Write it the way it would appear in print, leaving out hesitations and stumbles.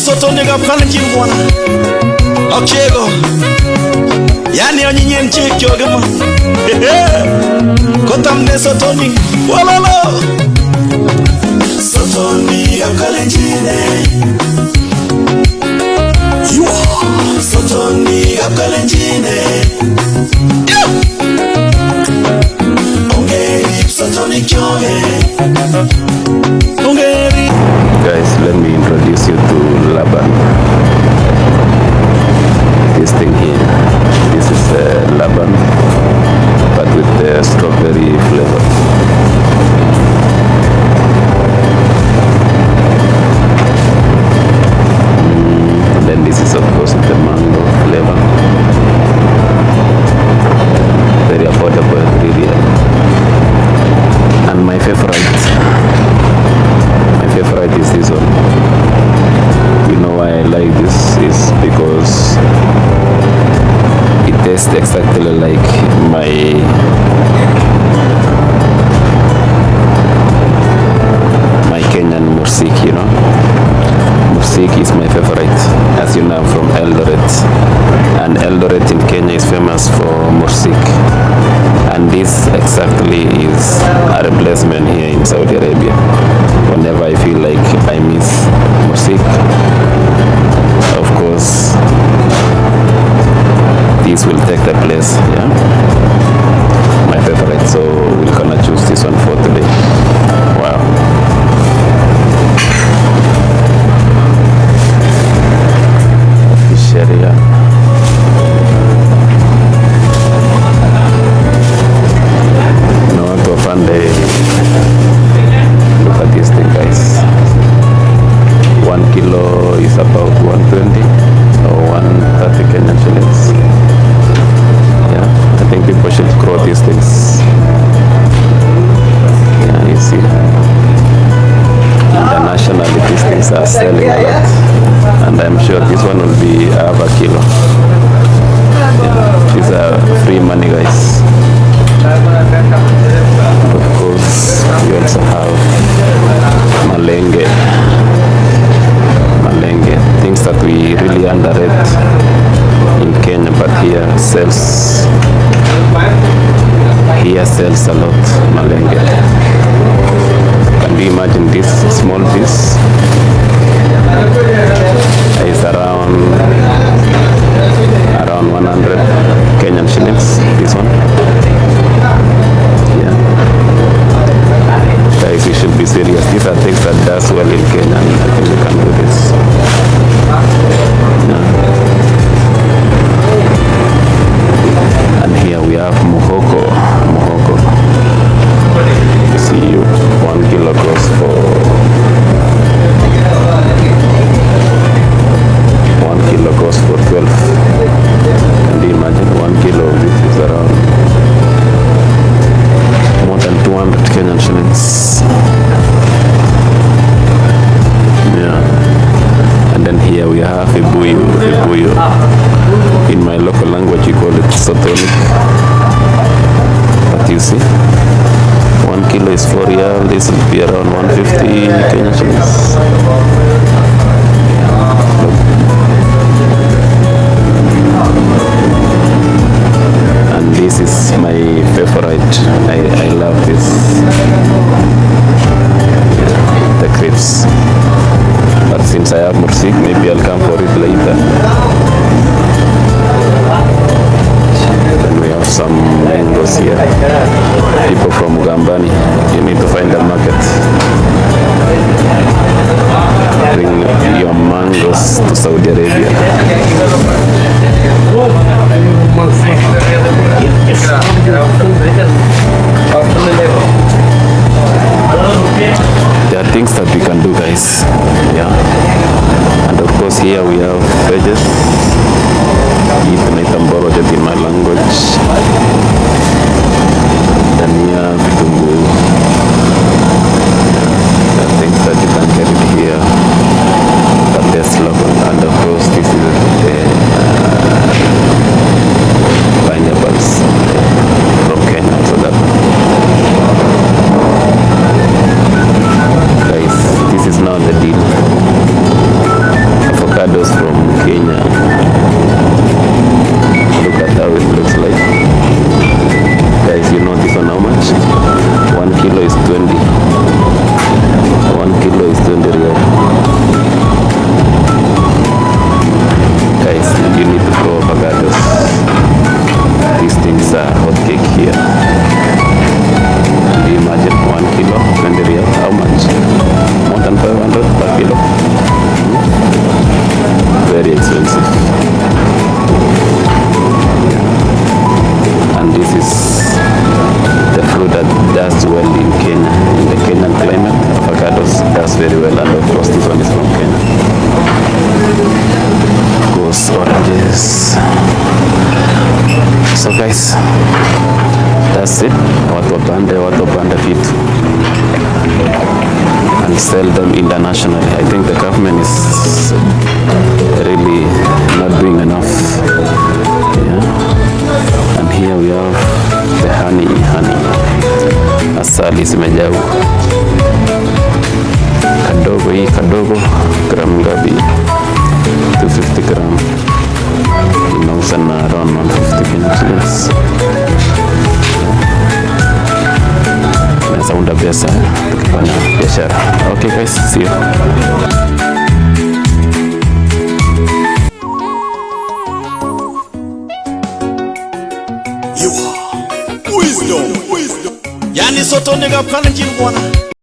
sotonde kalenjin bwana. Okego. Yani onyinyen chekyo gema. Kotamne sotoni. Walalo. Sotoni kalenjine. Sotoni kalenjine. Guys, let me introduce you to Laban. This thing here, this is Laban, but with the strawberry flavor. Then this is of course the mango flavor. Very affordable, really. And my favorite is this one. You know why I like this is because it tastes exactly like my Kenyan Mursik, you know. Mursik is my favorite. As you know, I'm from Eldoret, and Eldoret in Kenya is famous for Mursik. And this exactly is a replacement here in Saudi Arabia. Whenever I feel like I miss Mursik, of course, this will take the place. Yeah, my favorite. So we're gonna choose this one for today. Wow. Sharia. Look at this thing, guys. 1 kilo is about 120 or 130 Kenyan shillings. Yeah, I think people should grow these things. Yeah, you see. Internationally, these things are selling a lot, and I'm sure this one will be half a kilo. Yeah, these are free money, guys. Of course, we also have malenge, things that we really underrate in Kenya, but here sells a lot. Malenge. Can you imagine this small piece? It's around 100 Kenyan shillings. This one. Yeah. Guys, we should be serious. These are things that does well in Kenya, and I think we can do this. Yeah. And here we have muhogo. You see, 1 kilo goes for 1 kilo goes for 12. And imagine 1 kilo of this is around more than 200 Kenyan shillings. Yeah. And then here we have ebuyu. In my local language we call it sotonic. But you see, 1 kilo is 4 riyal. This will be around 150 Kenyan shillings. And this is my favorite. I love this. Yeah, the crepes. But since I have Mursik, maybe I'll come for it later. Then we have some mangoes here. People from Ugambani, you need to find a market. Bring your mangoes to Saudi Arabia. There are things that we can do, guys. Yeah. And of course here we have veggies. In my language. Dania, vitungu. The things that you can get it here. But there's local, and of course this is the pineapples from Kenya. So that, guys, this is not the deal. guys, that's it. Watu wapande vitu and sell them internationally. I think the government is really not doing enough. Yeah. And here we have the honey. Asali zimejaa kadogo, hii kadogo gram ngapi? 250 gram. Inauza na around 150 Kenyans. Naweza unda pesa tukifanya biashara. Okay guys, see you. Wisdom. Yani soto nigga kalenjin bwana.